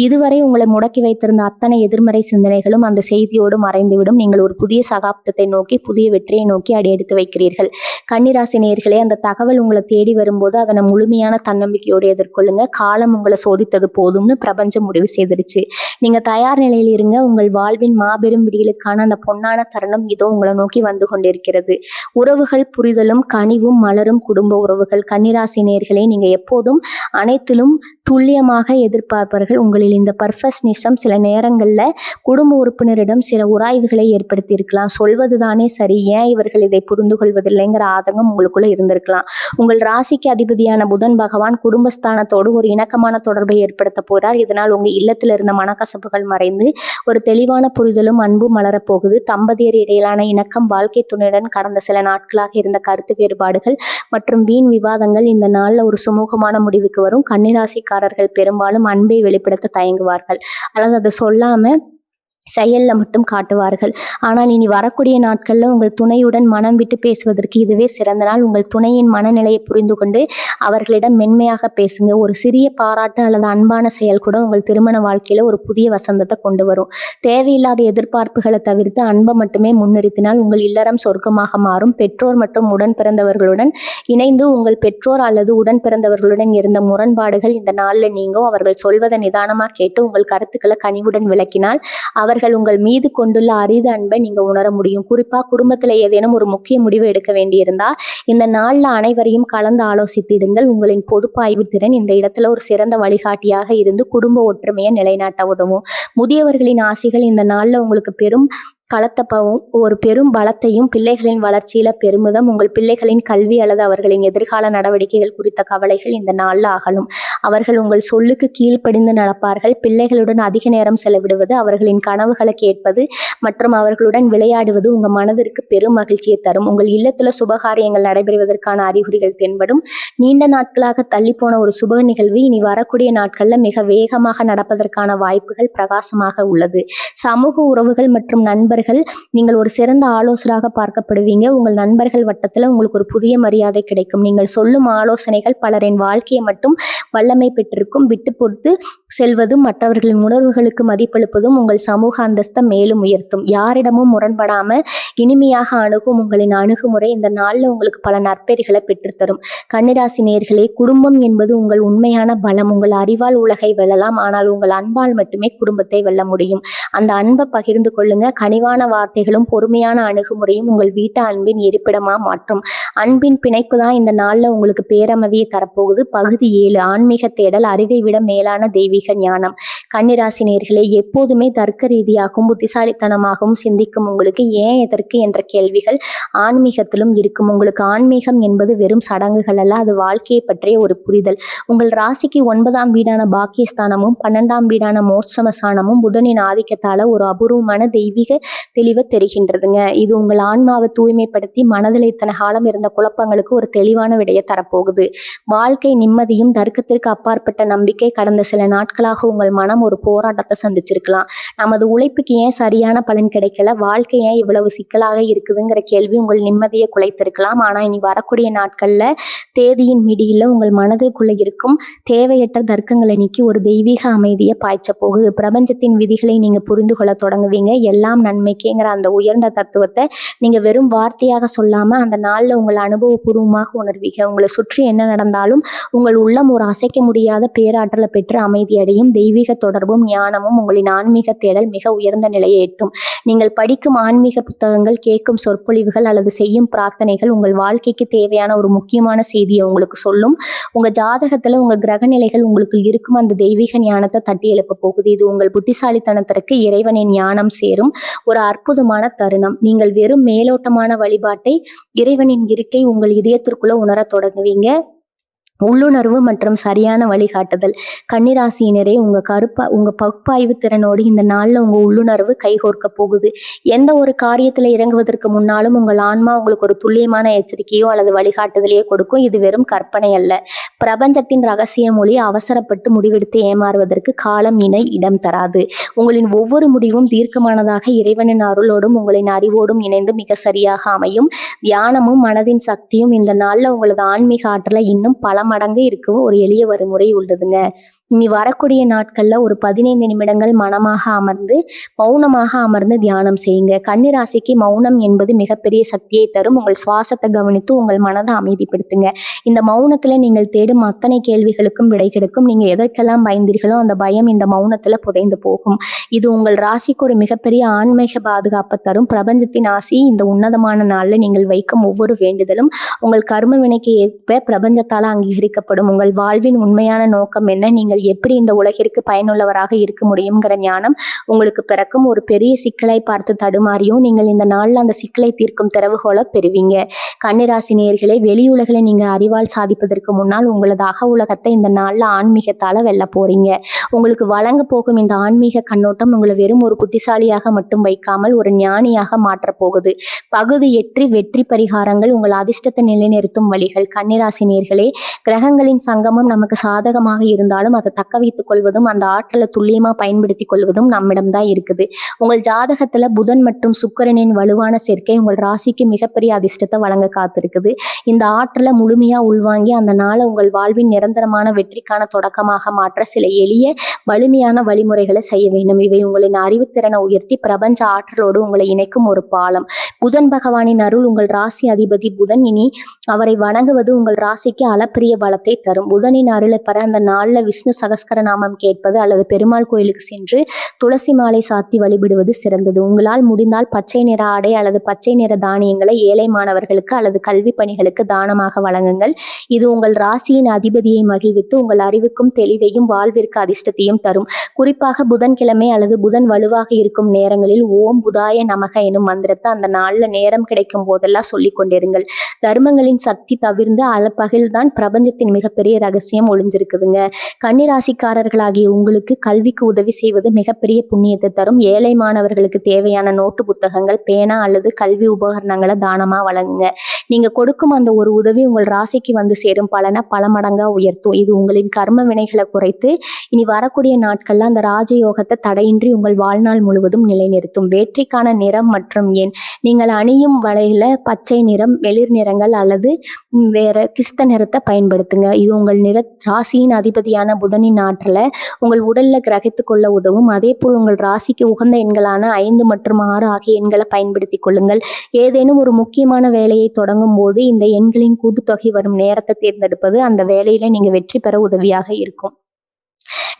இதுவரை உங்களை முடக்கி வைத்திருந்த அத்தனை எதிர்மறை சிந்தனைகளும் அந்த செய்தியோடு மறைந்துவிடும். நீங்கள் ஒரு புதிய சகாப்தத்தை நோக்கி, புதிய வெற்றியை நோக்கி அடியெடுத்து வைக்கிறீர்கள். கன்னிராசி நேயர்களே, அந்த தகவல் உங்களை தேடி வரும்போது அதனை முழுமையான தன்னம்பிக்கையோடு எதிர்கொள்ளுங்க. காலம் உங்களை சோதித்தது போதும்னு பிரபஞ்சம் முடிவு செய்திருச்சு. நீங்க தயார் நிலையில் இருங்க. உங்கள் வாழ்வின் மாபெரும் விடியலுக்கான அந்த பொன்னான தருணம் இதோ உங்களை நோக்கி வந்து கொண்டிருக்கிறது. உறவுகள் புரிதலும் கனிவும் மலரும் குடும்ப உறவுகள். கன்னிராசி நேயர்களே, நீங்க எப்போதும் அனைத்திலும் துல்லியமாக எதிர்பார்ப்பார்கள். உங்களில் இந்த பர்ஃபெக்ஷனிசம் சில நேரங்கள்ல குடும்ப உறுப்பினரிடம் சில உராய்வுகளை ஏற்படுத்தி இருக்கலாம். சொல்வதுதானே சரி, ஏன் இவர்கள் இதை புரிந்து கொள்வதில்லைங்கிற ஆதங்கம் உங்களுக்குள்ள இருந்திருக்கலாம். உங்கள் ராசிக்கு அதிபதியான புதன் பகவான் குடும்பஸ்தானத்தோடு ஒரு இணக்கமான தொடர்பை ஏற்படுத்த போறார். இதனால் உங்க இல்லத்தில் இருந்த மனக்கசப்புகள் மறைந்து ஒரு தெளிவான புரிதலும் அன்பும் மலரப்போகுது. தம்பதியர் இடையிலான இணக்கம், வாழ்க்கை துணையுடன் கடந்த சில நாட்களாக இருந்த கருத்து வேறுபாடுகள் மற்றும் வீண் விவாதங்கள் இந்த நாள்ல ஒரு சுமூகமான முடிவுக்கு வரும். கன்னிராசிக்காரர்கள் பெரும்பாலும் அன்பை வெளிப்படுத்த தயங்குவார்கள், அல்லது அதை சொல்லாம செயல்ல மட்டும் காட்டுவார்கள். ஆனால் இனி வரக்கூடிய நாட்கள்ல உங்கள் துணையுடன் மனம் விட்டு பேசுவதற்கு இதுவே சிறந்த நாள். உங்கள் துணையின் மனநிலையை புரிந்து கொண்டு அவர்களிடம் மென்மையாக பேசுங்க. ஒரு சிறிய பாராட்டு அல்லது அன்பான செயல் கூட உங்கள் திருமண வாழ்க்கையில ஒரு புதிய வசந்தத்தை கொண்டு வரும். தேவையில்லாத எதிர்பார்ப்புகளை தவிர்த்து அன்பை மட்டுமே முன்னிறுத்தினால் உங்கள் இல்லறம் சொர்க்கமாக மாறும். பெற்றோர் மற்றும் உடன் பிறந்தவர்களுடன் இணைந்து உங்கள் பெற்றோர் அல்லது உடன் பிறந்தவர்களுடன் இருந்த முரண்பாடுகள் இந்த நாள்ல நீங்கும். அவர்கள் சொல்வதை நிதானமாக கேட்டு உங்கள் கருத்துக்களை கனிவுடன் விளக்கினால் அவர்கள் உங்கள் மீது கொண்டுள்ள அரித அன்பை நீங்க உணர முடியும். குறிப்பா குடும்பத்துல ஏதேனும் ஒரு முக்கிய முடிவு எடுக்க வேண்டியிருந்தா இந்த நாள்ல அனைவரையும் கலந்து ஆலோசித்திடுங்கள். உங்களின் பொதுப்பாய்வு திறன் இந்த இடத்துல ஒரு சிறந்த வழிகாட்டியாக இருந்து குடும்ப ஒற்றுமையை நிலைநாட்ட உதவும். முதியவர்களின் ஆசைகள் இந்த நாள்ல உங்களுக்கு ஒரு பெரும் பலத்தையும் பிள்ளைகளின் வளர்ச்சியில பெருமிதம். உங்கள் பிள்ளைகளின் கல்வி அல்லது அவர்களின் எதிர்கால நடவடிக்கைகள் குறித்த கவலைகள் இந்த நாள்ல அகலும். அவர்கள் உங்கள் சொல்லுக்கு கீழ்ப்படிந்து நடப்பார்கள். பிள்ளைகளுடன் அதிக நேரம் செலவிடுவது, அவர்களின் கனவுகளை கேட்பது மற்றும் அவர்களுடன் விளையாடுவது உங்க மனதிற்கு பெரும் மகிழ்ச்சியை தரும். உங்கள் இல்லத்துல சுபகாரியங்கள் நடைபெறுவதற்கான அறிகுறிகள் தென்படும். நீண்ட நாட்களாக தள்ளிப்போன ஒரு சுப நிகழ்வு இனி வரக்கூடிய நாட்கள்ல மிக வேகமாக நடப்பதற்கான வாய்ப்புகள் பிரகாசமாக உள்ளது. சமூக உறவுகள் மற்றும் நண்பர்கள், நீங்கள் ஒரு சிறந்த ஆலோசகராக பார்க்கப்படுவீங்க. உங்கள் நண்பர்கள் வட்டத்துல உங்களுக்கு ஒரு புதிய மரியாதை கிடைக்கும். நீங்கள் சொல்லும் ஆலோசனைகள் பலரின் வாழ்க்கையை மட்டும் வல்லமை பெற்றிருக்கும். விட்டு பொறுத்து செல்வதும் மற்றவர்களின் உணர்வுகளுக்கு மதிப்பளிப்பதும் உங்கள் சமூக அந்தஸ்தை மேலும் உயர்த்தும். யாரிடமும் முரண்படாம இனிமையாக அணுகும் உங்களின் அணுகுமுறை இந்த நாள்ல உங்களுக்கு பல நற்பெயர்களை பெற்றுத்தரும். கன்னிராசி நேயர்களே, குடும்பம் என்பது உங்கள் உண்மையான பலம். உங்கள் அறிவால் உலகை வெல்லலாம், ஆனால் உங்கள் அன்பால் மட்டுமே குடும்பத்தை வெல்ல முடியும். அந்த அன்பை பகிர்ந்து கொள்ளுங்க. கனிவான வார்த்தைகளும் பொறுமையான அணுகுமுறையும் உங்கள் வீட்டை அன்பின் இருப்பிடமா மாற்றும். அன்பின் பிணைப்பு தான் இந்த நாள்ல உங்களுக்கு பேரமதியை தரப்போகுது. பகுதி 7, ஆன்மீக தேடல், அறிவை விட மேலான தெய்வீக ஞானம். கன்னிராசி நேயர்களே, எப்போதுமே தர்க்க ரீதியாகவும் புத்திசாலித்தனமாகவும் சிந்திக்கும் உங்களுக்கு ஏன் எதற்கு என்ற கேள்விகள் ஆன்மீகத்திலும் இருக்கும். உங்களுக்கு ஆன்மீகம் என்பது வெறும் சடங்குகள் அல்ல, அது வாழ்க்கையை பற்றிய ஒரு புரிதல். உங்கள் ராசிக்கு 9ஆம் வீடான பாக்கியஸ்தானமும் 12ஆம் வீடான மோட்சமஸ்தானமும் புதனின் ஆதிக்கத்தால ஒரு அபூர்வமான தெய்வீக தெளிவை தெரிகின்றதுங்க. இது உங்கள் ஆன்மாவை தூய்மைப்படுத்தி மனதில் இத்தனை காலம் இருந்த குழப்பங்களுக்கு ஒரு தெளிவான விடையை தரப்போகுது. வாழ்க்கை நிம்மதியும் தர்க்கத்திற்கு அப்பாற்பட்ட நம்பிக்கை. கடந்த சில நாட்களாக உங்கள் மனம் ஒரு போராட்டத்தை சந்திச்சிருக்கலாம். நமது உழைப்புக்கு ஏன் சரியான பலன் கிடைக்கல, வாழ்க்கை ஏன் இவ்வளவு சிக்கலாக இருக்குதுங்கிற கேள்வி உங்கள் நிம்மதியை குலைத்திருக்கலாம். ஆனா இனி வரக்கூடிய நாட்கள்ல தேதியின் மிடியில் உங்கள் மனதிற்குள்ள இருக்கும் தேவையற்ற தர்க்கங்களை நீக்கி ஒரு தெய்வீக அமைதியை பாய்ச்ச போகுது. பிரபஞ்சத்தின் விதிகளை நீங்க புரிந்து கொள்ள தொடங்குவீங்க. எல்லாம் நன்மைக்கேங்கிற அந்த உயர்ந்த தத்துவத்தை நீங்க வெறும் வார்த்தையாக சொல்லாம அந்த நாள்ல உங்கள் அனுபவபூர்வமாக உணர்வீங்க. உங்களை சுற்றி என்ன நடந்தாலும் உங்கள் உள்ளம் ஒரு அசைக்க முடியாத பேராற்றலை பெற்று அமைதியடையும். தெய்வீக தொடர்பும் ஞானமும் உங்களின் ஆன்மீக தேடல் மிக உயர்ந்த நிலையை எட்டும். நீங்கள் படிக்கும் ஆன்மீக புத்தகங்கள், கேட்கும் சொற்பொழிவுகள் அல்லது செய்யும் பிரார்த்தனைகள் உங்கள் வாழ்க்கைக்கு தேவையான ஒரு முக்கியமான செய்தியை உங்களுக்கு சொல்லும். உங்க ஜாதகத்துல உங்க கிரக நிலைகள் உங்களுக்கு இருக்கும் அந்த தெய்வீக ஞானத்தை தட்டி எழுப்ப போகுது. இது உங்கள் புத்திசாலித்தனத்திற்கு இறைவனின் ஞானம் சேரும் ஒரு அற்புதமான தருணம். நீங்கள் வெறும் மேலோட்டமான வழிபாட்டை இறைவனின் இருக்கை உங்கள் இதயத்திற்குள்ள உணர தொடங்குவீங்க. உள்ளுணர்வு மற்றும் சரியான வழிகாட்டுதல். கன்னிராசியினரே, உங்க பகுப்பாய்வு திறனோடு இந்த நாள்ல உங்க உள்ளுணர்வு கைகோர்க்க போகுது. எந்த ஒரு காரியத்துல இறங்குவதற்கு முன்னாலும் உங்கள் ஆன்மா உங்களுக்கு ஒரு துல்லியமான எச்சரிக்கையோ அல்லது வழிகாட்டுதலையோ கொடுக்கும். இது வெறும் கற்பனை அல்ல. பிரபஞ்சத்தின் ரகசிய மொழி. அவசரப்பட்டு முடிவெடுத்து ஏமாறுவதற்கு காலம் இணை இடம் தராது. உங்களின் ஒவ்வொரு முடிவும் தீர்க்கமானதாக இறைவனின் அருளோடும் உங்களின் அறிவோடும் இணைந்து மிக சரியாக அமையும். தியானமும் மனதின் சக்தியும் இந்த நாள்ல உங்களது ஆன்மீக ஆற்றலை இன்னும் பல மடங்கு இருக்கும் ஒரு எளிய வழிமுறை உள்ளதுங்க. இனி வரக்கூடிய நாட்கள்ல ஒரு 15 நிமிடங்கள் மௌனமாக அமர்ந்து தியானம் செய்யுங்க. கன்னிராசிக்கு மௌனம் என்பது மிகப்பெரிய சக்தியை தரும். உங்கள் சுவாசத்தை கவனித்து உங்கள் மனதை அமைதிப்படுத்துங்க. இந்த மௌனத்துல நீங்கள் தேடும் அத்தனை கேள்விகளுக்கும் விடை கிடைக்கும். நீங்க எதற்கெல்லாம் பயந்தீர்களோ அந்த பயம் இந்த மௌனத்துல புதைந்து போகும். இது உங்கள் ராசிக்கு ஒரு மிகப்பெரிய ஆன்மீக பாதுகாப்பை தரும். பிரபஞ்சத்தின் ஆசி இந்த உன்னதமான நாள்ல நீங்கள் வைக்கும் ஒவ்வொரு வேண்டுதலும் உங்கள் கர்ம வினைக்கு ஏற்ப பிரபஞ்சத்தால் அங்கீகரிக்கப்படும். உங்கள் வாழ்வின் உண்மையான நோக்கம் என்ன, நீங்கள் எப்படி இந்த உலகிற்கு பயனுள்ளவராக இருக்க முடியுங்கிற ஞானம் உங்களுக்கு பிறக்கும். ஒரு பெரிய சிக்கலை பார்த்து தடுமாறியும் நீங்கள் இந்த நாள்ல அந்த சிக்கலை தீர்க்கும் திறவுகோலை பெறுவீங்க. கன்னிராசி நேயர்களே, வெளியுலகில் நீங்க அறிவால் சாதிப்பதற்கு முன்னால் உங்களது அக உலகத்தை இந்த நாள்ல ஆன்மீகத்தால வெல்ல போறீங்க. உங்களுக்கு வழங்க போகும் இந்த ஆன்மீக கண்ணோட்டம் உங்களை வெறும் ஒரு புத்திசாலியாக மட்டும் வைக்காமல் ஒரு ஞானியாக மாற்ற போகுது. பகுதி 8, வெற்றி பரிகாரங்கள், உங்கள் அதிர்ஷ்டத்தை நிலைநிறுத்தும் வழிகள். கன்னிராசி நேயர்களே, கிரகங்களின் சங்கமம் நமக்கு சாதகமாக இருந்தாலும் அதை தக்க வைத்துக் கொள்வதும் அந்த ஆற்றலை துல்லியமா பயன்படுத்தி கொள்வதும் நம்மிடம்தான் இருக்குது. உங்கள் ஜாதகத்துல புதன் மற்றும் சுக்கிரனின் வலுவான சேர்க்கை உங்கள் ராசிக்கு மிகப்பெரிய அதிர்ஷ்டத்தை வழங்க காத்திருக்குது. இந்த ஆற்றலை முழுமையா உள்வாங்கி அந்த நாளை உங்கள் வாழ்வின் நிரந்தரமான வெற்றிக்கான தொடக்கமாக மாற்ற சில எளிய வலிமையான வழிமுறைகளை செய்ய வேண்டும். இவை உங்களின் அறிவுத்திறனை உயர்த்தி பிரபஞ்ச ஆற்றலோடு உங்களை இணைக்கும் ஒரு பாலம். புதன் பகவானின் அருள். உங்கள் ராசி அதிபதி புதன். இனி அவரை வணங்குவது உங்கள் ராசிக்கு அளப்பரிய பலத்தை தரும். புதனின் அருளை பெற அந்த நாள்ல விஷ்ணு சகஸ்கர நாமம் கேட்பது அல்லது பெருமாள் கோயிலுக்கு சென்று துளசி மாலை சாத்தி வழிபடுவது சிறந்தது. உங்களால் முடிந்தால் பச்சை நிற ஆடை அல்லது பச்சை நிற தானியங்களை ஏழை மாணவர்களுக்கு அல்லது கல்வி பணிகளுக்கு தானமாக வழங்குங்கள். இது உங்கள் ராசியின் அதிபதியை மகிழ்வித்து உங்கள் அறிவுக்கும் தெளிவையும் வாழ்விற்கு அதிர்ஷ்டத்தையும் தரும். குறிப்பாக புதன்கிழமை அல்லது புதன் வலுவாக இருக்கும் நேரங்களில் ஓம் புதாய நமக எனும் மந்திரத்தை அந்த நாள்ல நேரம் கிடைக்கும் போதெல்லாம் சொல்லிக் கொண்டிருங்கள். தர்மங்களின் சக்தி தவிர்ந்து அளப்பகில்தான் பிரபஞ்சத்தின் மிகப்பெரிய ரகசியம் ஒளிஞ்சிருக்குதுங்க. கன்னிராசிக்காரர்களாகிய உங்களுக்கு கல்விக்கு உதவி செய்வது மிகப்பெரிய புண்ணியத்தை தரும். ஏழை மாணவர்களுக்கு தேவையான நோட்டு புத்தகங்கள், பேனா அல்லது கல்வி உபகரணங்களை தானமா வழங்குங்க. நீங்க கொடுக்கும் அந்த ஒரு உதவி உங்கள் ராசிக்கு வந்து சேரும் பலனை பல மடங்கா உயர்த்தும். இது உங்களின் கர்ம வினைகளை குறைத்து இனி வரக்கூடிய நாட்கள்ல அந்த ராஜயோகத்தை தடையின்றி உங்கள் வாழ்நாள் முழுவதும் நிலைநிறுத்தும். வெற்றிக்கான நிறம் மற்றும் எண். நீங்கள் அணியும் வலையில பச்சை நிறம், வெளிர் நிறங்கள் அல்லது வேற கிஸ்த நிறத்தை பயன்படுத்த பயன்படுத்துங்க. இது உங்கள் ராசியின் அதிபதியான புதனின் ஆற்றலை உங்கள் உடல்ல கிரகித்து கொள்ள உதவும். அதேபோல் உங்கள் ராசிக்கு உகந்த எண்களான 5 மற்றும் 6 ஆகிய எண்களை பயன்படுத்திக் கொள்ளுங்கள். ஏதேனும் ஒரு முக்கியமான வேலையை தொடங்கும் போது இந்த எண்களின் கூட்டுத்தொகை வரும் நேரத்தை தேர்ந்தெடுப்பது அந்த வேலையில நீங்க வெற்றி பெற உதவியாக இருக்கும்.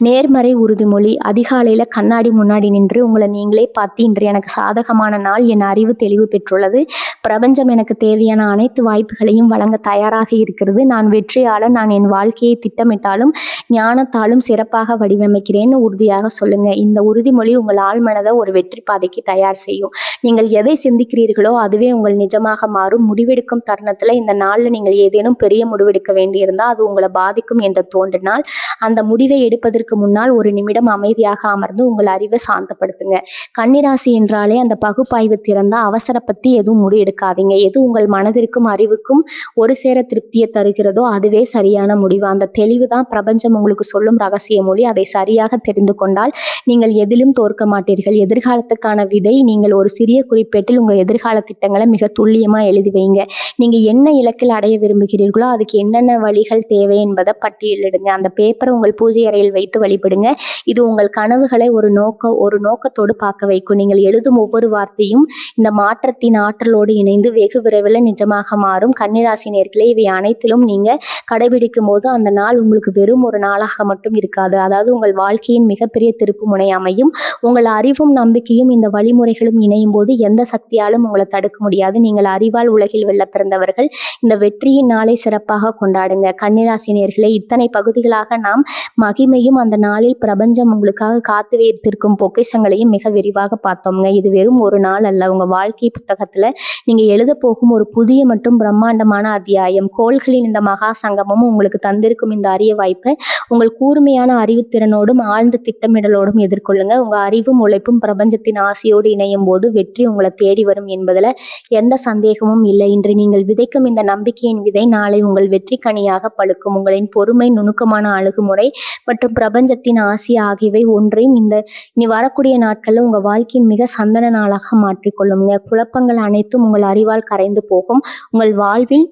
நேர்மறை உறுதிமொழி. அதிகாலையில கண்ணாடி முன்னாடி நின்று உங்களை நீங்களே பார்த்து, இன்று எனக்கு சாதகமான நாள், என் அறிவு தெளிவு பெற்றுள்ளது, பிரபஞ்சம் எனக்கு தேவையான அனைத்து வாய்ப்புகளையும் வழங்க தயாராக இருக்கிறது, நான் வெற்றியாளன், நான் என் வாழ்க்கையை திட்டமிட்டாலும் ஞானத்தாலும் சிறப்பாக வடிவமைக்கிறேன்னு உறுதியாக சொல்லுங்க. இந்த உறுதிமொழி உங்கள் ஆழ்மனதை ஒரு வெற்றி பாதைக்கு தயார் செய்யும். நீங்கள் எதை சிந்திக்கிறீர்களோ அதுவே உங்கள் நிஜமாக மாறும். முடிவெடுக்கும் தருணத்துல இந்த நாள்ல நீங்கள் ஏதேனும் பெரிய முடிவெடுக்க வேண்டியிருந்தால் அது உங்களை பாதிக்கும் என்று தோன்றினால் அந்த முடிவை எடுப்பதற்கு முன்னால் ஒரு நிமிடம் அமைதியாக அமர்ந்து உங்கள் அறிவை சாந்தப்படுத்துங்க. கன்னிராசி என்றாலே அந்த பகுப்பாய்வு திறந்தா அவசரப்பட்டு எதுவும் முடிவெடுக்காதீங்க. எது உங்கள் மனதிற்கும் அறிவுக்கும் ஒரு சேர திருப்தியை தருகிறதோ அதுவே சரியான முடிவு. அந்த தெளிவு தான் பிரபஞ்சம் உங்களுக்கு சொல்லும் ரகசிய மொழி. அதை சரியாக தெரிந்து கொண்டால் நீங்கள் எதிலும் தோற்க மாட்டீர்கள். எதிர்காலத்துக்கான விதை. நீங்கள் ஒரு சிறிய குறிப்பேட்டில் உங்கள் எதிர்கால திட்டங்களை மிக துல்லியமா எழுதி வைங்க. நீங்க என்ன இலக்கில் அடைய விரும்புகிறீர்களோ அதுக்கு என்னென்ன வழிகள் தேவை என்பதை பட்டியலிடுங்க. அந்த பேப்பரை உங்கள் பூஜை அறையில் வைத்து வழிபடுங்க. இது உங்கள் கனவுகளை ஒரு நோக்கத்தோடு பார்க்க வைக்கும். நீங்கள் எழுதும் ஒவ்வொரு வார்த்தையும் இந்த மாற்றத்தின் ஆற்றலோடு இணைந்து வெகு விரைவில் நிஜமாக மாறும். கன்னிராசி நேயர்களே, இவை அனைத்திலும் நீங்க கடைபிடிக்கும் போது அந்த நாள் உங்களுக்கு வெறும் ஒரு நாளாக மட்டும் இருக்காது. அதாவது உங்கள் வாழ்க்கையின் மிகப்பெரிய திருப்பு முனை அமையும். உங்கள் அறிவும் நம்பிக்கையும் இந்த வழிமுறைகளும் இணையும் போது எந்த சக்தியாலும் உங்களை தடுக்க முடியாது. நீங்கள் அறிவால் உலகில் வெல்ல பிறந்தவர்கள். இந்த வெற்றியின் நாளை சிறப்பாக கொண்டாடுங்க. கன்னிராசி நேயர்களே, இத்தனை பகுதிகளாக நாம் மகிமையும் அந்த நாளில் பிரபஞ்சம் உங்களுக்காக காத்து வைத்திருக்கும் பொக்கிஷங்களையும் மிக விரிவாக பார்த்தோம்ங்க. இது வெறும் ஒரு நாள் அல்ல, உங்க வாழ்க்கை புத்தகத்துல நீங்க எழுத போகும் ஒரு புதிய மற்றும் பிரம்மாண்டமான அத்தியாயம். கோள்களின் இந்த மகா சங்கமும் உங்களுக்கு தந்திருக்கும் இந்த அரிய வாய்ப்பை உங்கள் கூர்மையான அறிவுத்திறனோடும் ஆழ்ந்த திட்டமிடலோடும் எதிர்கொள்ளுங்க. உங்க அறிவும் உழைப்பும் பிரபஞ்சத்தின் ஆசையோடு இணையும் போது வெற்றி உங்களை தேடி வரும் என்பதுல எந்த சந்தேகமும் இல்லை. இன்று நீங்கள் விதைக்கும் இந்த நம்பிக்கையின் விதை நாளை உங்கள் வெற்றி கனியாக பழுக்கும். உங்களின் பொறுமை, நுணுக்கமான அணுகுமுறை மற்றும் பிரபஞ்சத்தின் ஆசி ஆகியவை ஒன்றையும் இனி வரக்கூடிய நாட்கள்ல உங்க வாழ்க்கையின் மிக சந்தன நாளாக மாற்றிக்கொள்ளுங்க. குழப்பங்கள் அனைத்தும் உங்கள் அறிவால் கரைந்து போகும். உங்கள் வாழ்வில்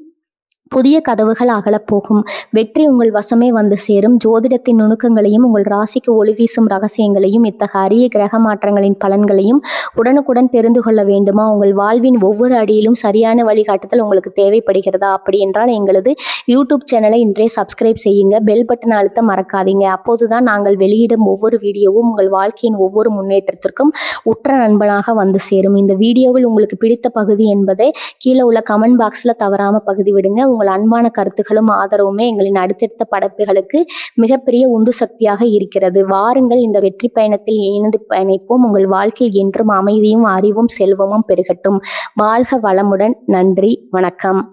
புதிய கதவுகள் அகலப்போகும். வெற்றி உங்கள் வசமே வந்து சேரும். ஜோதிடத்தின் நுணுக்கங்களையும் உங்கள் ராசிக்கு ஒளி வீசும் ரகசியங்களையும் இத்தகைய அரிய கிரக மாற்றங்களின் பலன்களையும் உடனுக்குடன் தெரிந்து கொள்ள வேண்டுமா? உங்கள் வாழ்வின் ஒவ்வொரு அடியிலும் சரியான வழிகாட்டுதல் உங்களுக்கு தேவைப்படுகிறதா? அப்படி என்றால் எங்களது யூடியூப் சேனலை இன்றே சப்ஸ்கிரைப் செய்யுங்க. பெல் பட்டன் அழுத்த மறக்காதீங்க. அப்போதுதான் நாங்கள் வெளியிடும் ஒவ்வொரு வீடியோவும் உங்கள் வாழ்க்கையின் ஒவ்வொரு முன்னேற்றத்திற்கும் உற்ற நண்பனாக வந்து சேரும். இந்த வீடியோவில் உங்களுக்கு பிடித்த பகுதி என்பதை கீழே உள்ள கமெண்ட் பாக்ஸ்ல தவறாம பகிர்ந்துவிடுங்க. உங்கள் அன்பான கருத்துக்களும் ஆதரவுமே எங்களின் அடுத்தடுத்த படைப்புகளுக்கு மிகப்பெரிய உந்து சக்தியாக இருக்கிறது. வாருங்கள், இந்த வெற்றி பயணத்தில் இணைந்து பயணிப்போம். உங்கள் வாழ்க்கையில் என்றும் அமைதியும் அறிவும் செல்வமும் பெருகட்டும். வாழ்க வளமுடன். நன்றி, வணக்கம்.